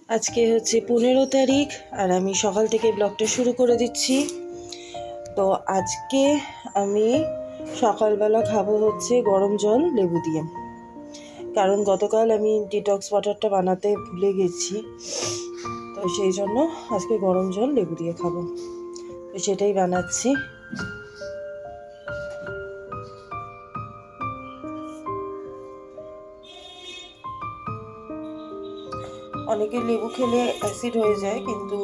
আজকে হচ্ছে 15 তারিখ আর আমি সকাল থেকে ব্লগটা শুরু করে দিচ্ছি। তো আজকে আমি সকালবেলা খাবো হচ্ছে গরম জল লেবু দিয়ে, কারণ গতকাল আমি ডিটক্স ওয়াটারটা বানাতে ভুলে গেছি। তো সেই জন্য আজকে গরম জল লেবু দিয়ে খাবো, তো সেটাই বানাচ্ছি। অনেকে লেবু খেলে অ্যাসিড হয়ে যায়, কিন্তু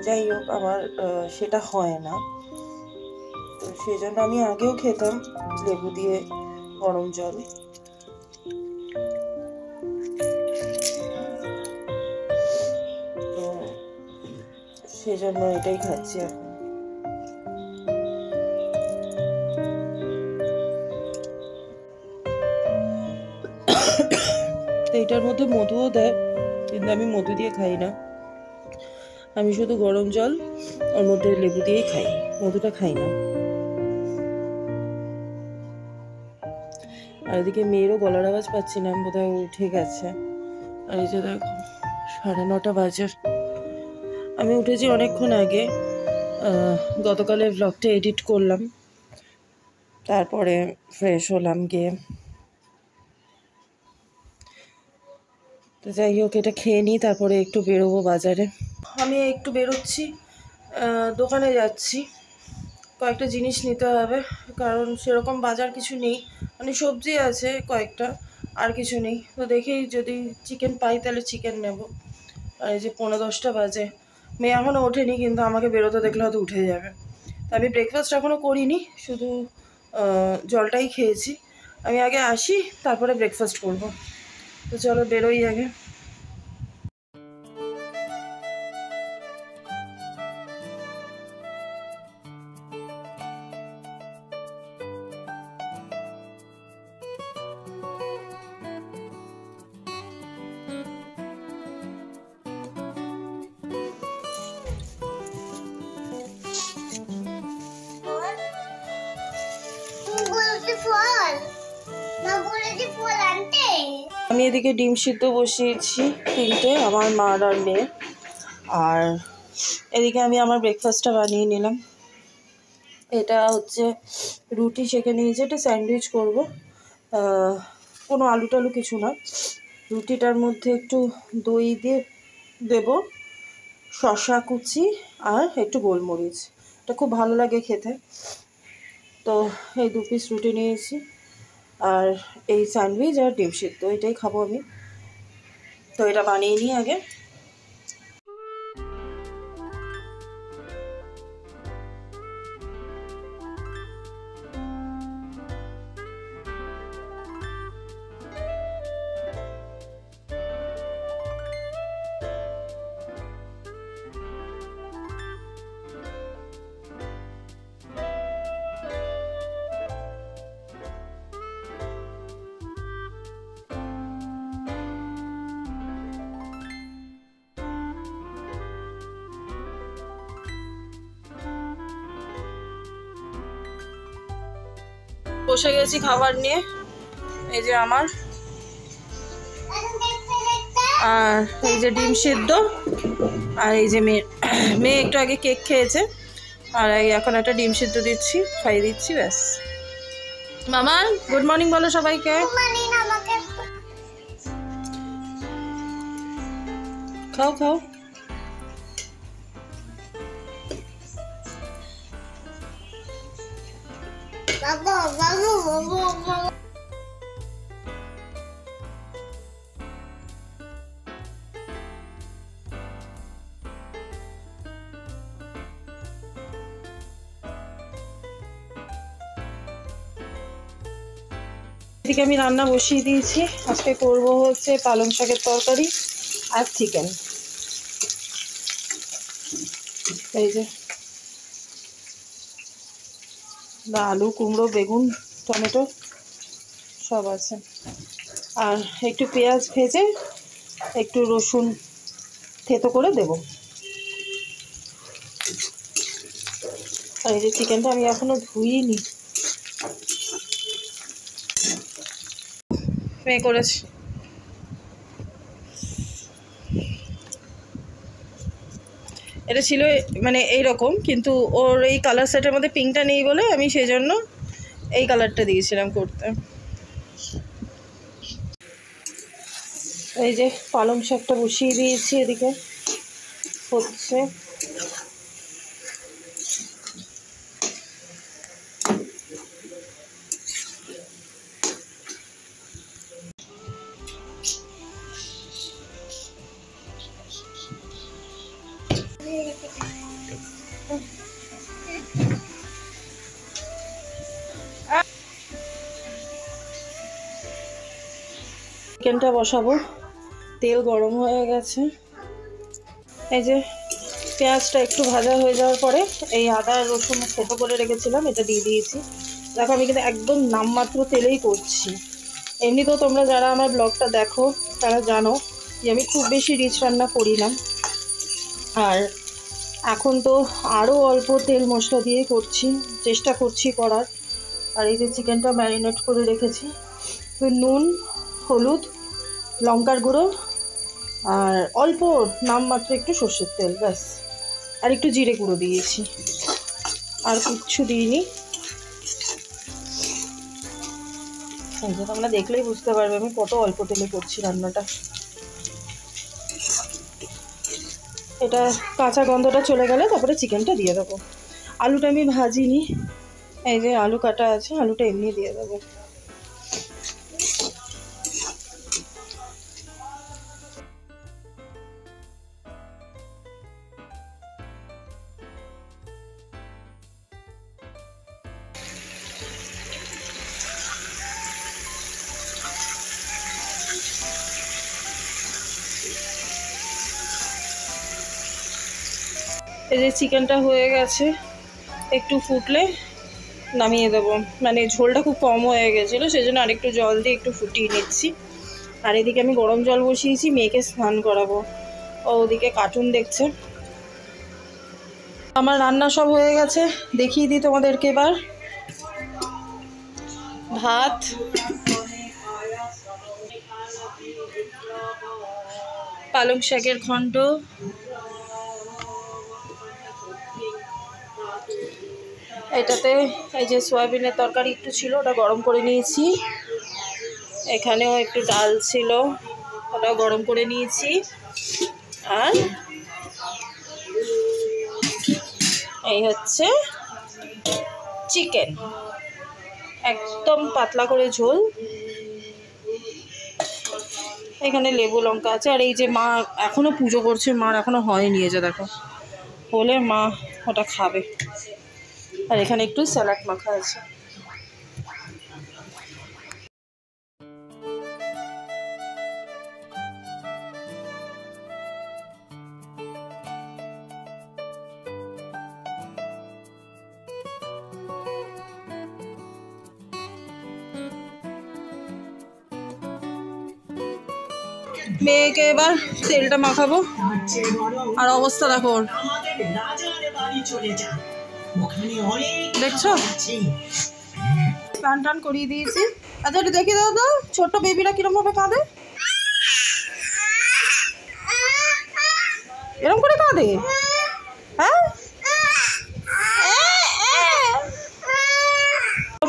যাই হোক আমার সেটা হয় না। তো সেই জন্য আমি আগেও খেতাম লেবু দিয়ে গরম জল। তো সেজন্য এটাই খাচ্ছি এখন। তো এটার মধ্যে মধুও দেয়, কিন্তু আমি মধু দিয়ে খাই না। আমি শুধু গরম জল ওর মধ্যে লেবু দিয়েই খাই, মধুটা খাই না। আর এদিকে মেয়েরও গলার আওয়াজ পাচ্ছি না, বোধহয় উঠে গেছে। আর এই যে দেখো 9:30 বাজে, আমি উঠেছি অনেকক্ষণ আগে। গতকালের ব্লগটা এডিট করলাম, তারপরে ফ্রেশ হলাম গিয়ে। তো যাই হোক, এটা খেয়ে নিই, তারপরে একটু বেরোবো বাজারে। আমি একটু বেরোচ্ছি, দোকানে যাচ্ছি, কয়েকটা জিনিস নিতে হবে, কারণ সেরকম বাজার কিছু নেই। মানে সবজি আছে কয়েকটা, আর কিছু নেই। তো দেখেই যদি চিকেন পাই তাহলে চিকেন নেব। আর এই যে 9:45 বাজে, মেয়ে এখনও ওঠেনি, কিন্তু আমাকে বেরোতে দেখলে হয়তো উঠে যাবে। তো আমি ব্রেকফাস্ট এখনও করিনি, শুধু জলটাই খেয়েছি। আমি আগে আসি, তারপরে ব্রেকফাস্ট করব। তো চলো বেরোই আগে। আমি এদিকে ডিম সিদ্ধ বসিয়েছি 3টে, আমার মার আর মেয়ে। আর এদিকে আমি আমার ব্রেকফাস্টটা বানিয়ে নিলাম। এটা হচ্ছে রুটি সেঁকে নিয়েছি, এটা স্যান্ডউইচ করবো। কোনো আলু টালু কিছু না। রুটিটার মধ্যে একটু দই দিয়ে দেব, শসা কুচি আর একটু গোলমরিচ। এটা খুব ভালো লাগে খেতে। তো এই 2 পিস রুটি নিয়েছি, আর এই স্যান্ডউইচ আর ডিম সিদ্ধ, এটাই খাবো আমি। তো এটা বানিয়ে নিই আগে। বসে গেছি খাবার নিয়ে, এই যে আমার, আর এই যে ডিম সিদ্ধ, আর এই যে মেয়ে একটু আগে কেক খেয়েছে, আর এখন একটা ডিম সিদ্ধ দিচ্ছি, খাইয়ে দিচ্ছি, ব্যাস। মামা গুড মর্নিং বলো সবাইকে। খাও খাও। এদিকে আমি রান্না বসিয়ে দিয়েছি। আজকে করব হচ্ছে পালং শাকের তরকারি আর চিকেন। এই যে আলু, কুমড়ো, বেগুন, টমেটো সব আছে, আর একটু পেঁয়াজ ভেজে একটু রসুন থেতো করে দেব। আর এই যে চিকেনটা আমি এখনো ধুইনি, মেয়ে করেছি। এটা ছিল মানে এইরকম, কিন্তু ওর এই কালার সেটের মধ্যে পিঙ্কটা নেই বলে আমি সেই জন্য এই কালারটা দিয়েছিলাম করতে। এই যে পালং শাকটা বসিয়ে দিয়েছি, এদিকে হচ্ছে। চিকেনটা বসাবো, তেল গরম হয়ে গেছে। এই যে পেঁয়াজটা একটু ভাজা হয়ে যাওয়ার পরে এই আদা রসুন থেতো করে রেখেছিলাম এটা দিয়ে দিয়েছি। দেখো আমি কিন্তু একদম নামমাত্র তেলেই করছি। এমনিতেও তোমরা যারা আমার ব্লগটা দেখো তারা জানো যে আমি খুব বেশি রিচ রান্না করি না, আর এখন তো আরও অল্প তেল মশলা দিয়ে করছি, চেষ্টা করছি করার। আর এই যে চিকেনটা ম্যারিনেট করে রেখেছি, নুন, হলুদ, লঙ্কার গুঁড়ো আর অল্প নামমাত্র একটু সর্ষের তেল, ব্যাস। আর একটু জিরে গুঁড়ো দিয়েছি, আর কিচ্ছু দিইনি। তোমরা দেখলেই বুঝতে পারবে আমি কত অল্প তেলে করছি রান্নাটা। এটা কাঁচা গন্ধটা চলে গেলে তারপরে চিকেনটা দিয়ে দেবো। আলুটা আমি ভাজিনি, এই যে আলু কাটা আছে, আলুটা এমনি দিয়ে দেবো। এই যে চিকেনটা হয়ে গেছে, একটু ফুটলে নামিয়ে দেবো। মানে ঝোলটা খুব কম হয়ে গেছিলো, সেই জন্য আরেকটু জল দিয়ে একটু ফুটিয়ে নিচ্ছি। আর এদিকে আমি গরম জল বসিয়েছি, মেয়েকে স্নান করাবো, ও ওদিকে কার্টুন দেখছে। আমার রান্না সব হয়ে গেছে, দেখিয়ে দিই তোমাদেরকে এবার। ভাত, পালং শাকের ঘন্ট, এটাতে এই যে সয়াবিনের তরকারি একটু ছিল, ওটা গরম করে নিয়েছি। এখানেও একটু ডাল ছিল, ওটাও গরম করে নিয়েছি। আর এই হচ্ছে চিকেন, একদম পাতলা করে ঝোল। এখানে লেবু লঙ্কা আছে। আর এই যে মা এখনো পুজো করছে, মার এখনো হয়নি, এই যে দেখো, হলে মা ওটা খাবে। আর এখানে একটু স্যালাড মাখা আছে। মেয়েকে এবার তেলটা মাখাবো, আর অবস্থা দেখো, দেখছো স্নান টান করিয়ে দিয়েছি। আচ্ছা একটু দেখে দাও তো ছোট্ট বেবিরা কিরম ভাবে কাঁদে, এরকম করে কাঁদে, হ্যাঁ।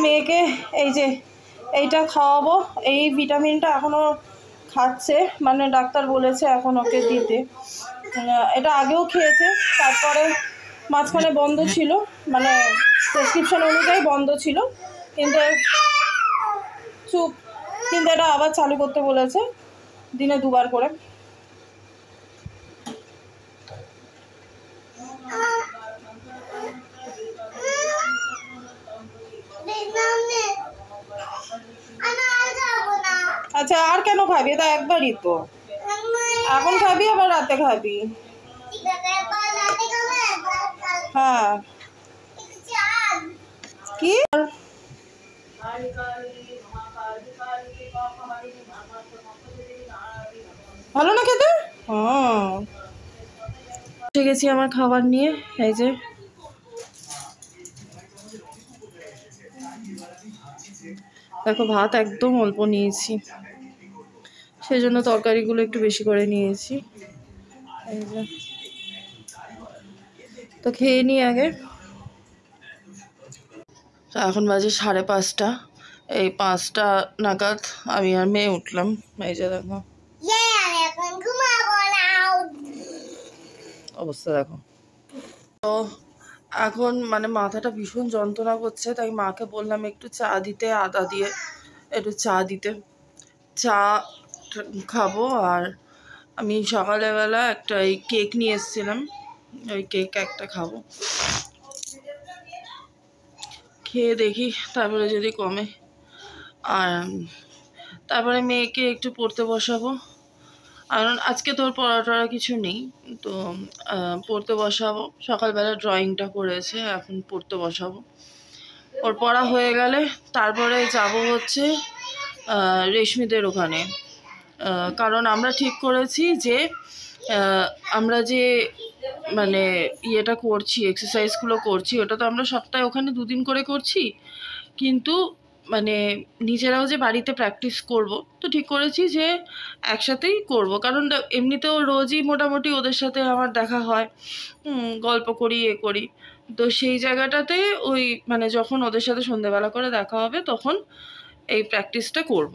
মেয়েকে এই যে এইটা খাওয়াবো, এই ভিটামিনটা এখনো খাচ্ছে, মানে ডাক্তার বলেছে এখন ওকে দিতে। এটা আগেও খেয়েছে, তারপরে মাঝখানে বন্ধ ছিল, মানে প্রেসক্রিপশন অনুযায়ী বন্ধ ছিল, কিন্তু কিন্তু এটা আবার চালু করতে বলেছে, দিনে 2 বার করে। আচ্ছা আর কেন খাবি, এটা একবারই তো, এখন খাবি আবার রাতে খাবি। হ্যাঁ কি ভালো না খেতে? হ্যাঁ উঠে গেছি আমার খাবার নিয়ে। এই যে দেখো ভাত একদম অল্প নিয়েছি, সেজন্য তরকারিগুলো একটু বেশি করে নিয়েছি। এই যে তো খেয়ে নিই আগে। তো এখন বাজে 5:30। এই 5টা নাগাদ আমি আর মেয়ে উঠলাম। এই যে দেখো অবস্থা দেখো। তো এখন মানে মাথাটা ভীষণ যন্ত্রণা করছে, তাই মাকে বললাম একটু চা দিতে, আদা দিয়ে একটু চা দিতে। চা খাবো। আর আমি সকালবেলা একটা এই কেক নিয়ে এসেছিলাম, ওই কেক একটা খাবো, খেয়ে দেখি তারপরে যদি কমে। আর তারপরে মেয়েকে একটু পড়তে বসাবো, কারণ আজকে তোর পড়া কিছু নেই। তো পড়তে বসাবো। সকালবেলা ড্রয়িংটা করেছে, এখন পড়তে বসাবো। ওর পড়া হয়ে গেলে তারপরে যাব হচ্ছে রেশমিদের ওখানে। কারণ আমরা ঠিক করেছি যে আমরা যে মানে ইয়েটা করছি, এক্সারসাইজগুলো করছি, ওটা তো আমরা সপ্তাহে ওখানে 2 দিন করে করছি, কিন্তু মানে নিজেরাও যে বাড়িতে প্র্যাকটিস করব, তো ঠিক করেছি যে একসাথেই করব। কারণ এমনিতেও রোজই মোটামুটি ওদের সাথে আমার দেখা হয়, গল্প করি, এ করি। তো সেই জায়গাটাতে ওই মানে যখন ওদের সাথে সন্ধ্যেবেলা করে দেখা হবে তখন এই প্র্যাকটিসটা করব।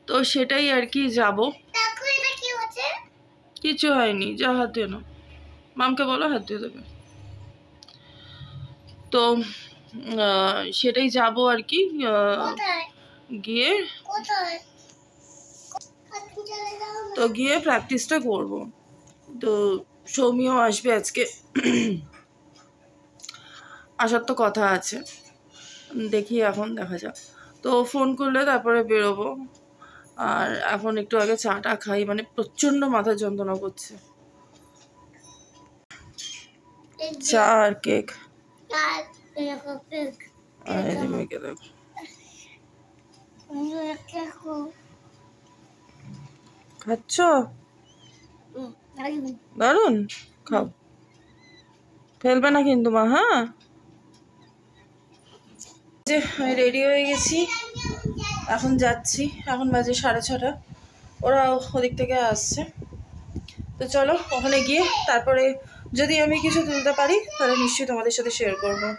তো সেটাই আর কি, যাব। কিছু হয়নি, যা হাত দিয়ে না, মামকে বলো হাত দিয়ে দেবে। তো সেটাই যাব আর কি। গিয়ে তো গিয়ে প্র্যাকটিসটা করব। তো সৌমিও আসবে আজকে, আসার তো কথা আছে, দেখি এখন দেখা যাক। তো ফোন করলে তারপরে বেরোবো। আর এখন একটু আগে চাটা খাই, মানে প্রচণ্ড মাথা যন্ত্রণা করছে। চা আর কেক। আর এই মেয়েকে দেখো, খাচ্ছ? দারুন, খাও, ফেলবে না কিন্তু মা। হ্যাঁ, যে আমি রেডি হয়ে গেছি, এখন যাচ্ছি। এখন বাজে 6:30। ওরা ওদিক থেকে আসছে। তো চলো ওখানে গিয়ে তারপরে যদি আমি কিছু তুলতে পারি তাহলে নিশ্চয়ই তোমাদের সাথে শেয়ার করবো।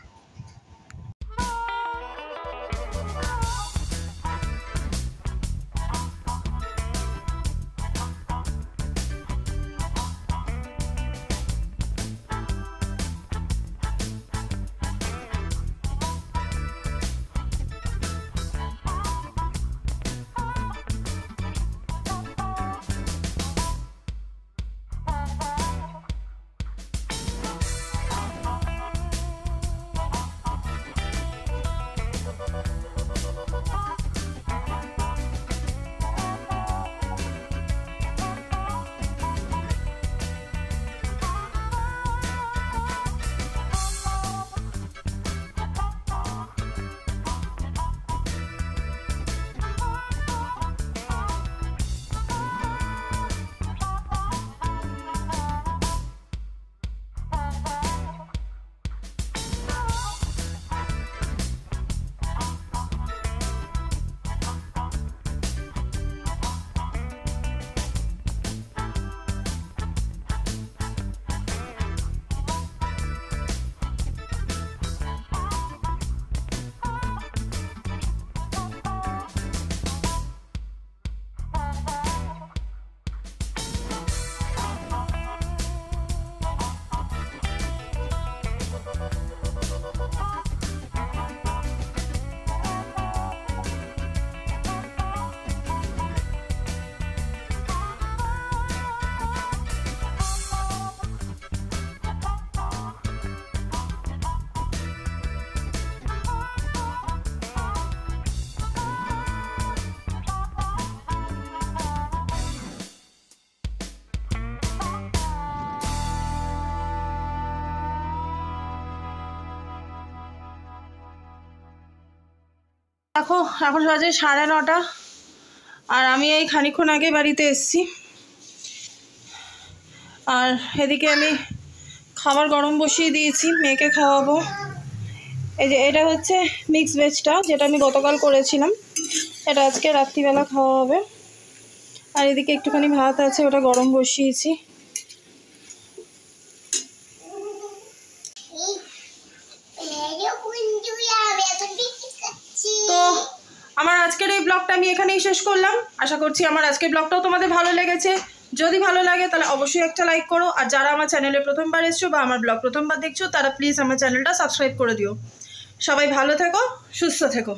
দেখো এখন বাজে 9:30, আর আমি এই খানিকক্ষণ আগে বাড়িতে এসেছি। আর এদিকে আমি খাবার গরম বসিয়ে দিয়েছি, মেয়েকে খাওয়াবো। এই যে এটা হচ্ছে মিক্স ভেজটা, যেটা আমি গতকাল করেছিলাম, এটা আজকে রাত্রিবেলা খাওয়া হবে। আর এদিকে একটুখানি ভাত আছে, ওটা গরম বসিয়েছি। তো আমার আজকের এই ব্লগটা আমি এখানেই শেষ করলাম। আশা করছি আমার আজকের ব্লগটাও তোমাদের ভালো লেগেছে। যদি ভালো লাগে তাহলে অবশ্যই একটা লাইক করো, আর যারা আমার চ্যানেলে প্রথমবার এসছো বা আমার ব্লগ প্রথমবার দেখছো তারা প্লিজ আমার চ্যানেলটা সাবস্ক্রাইব করে দিও। সবাই ভালো থেকো, সুস্থ থেকো।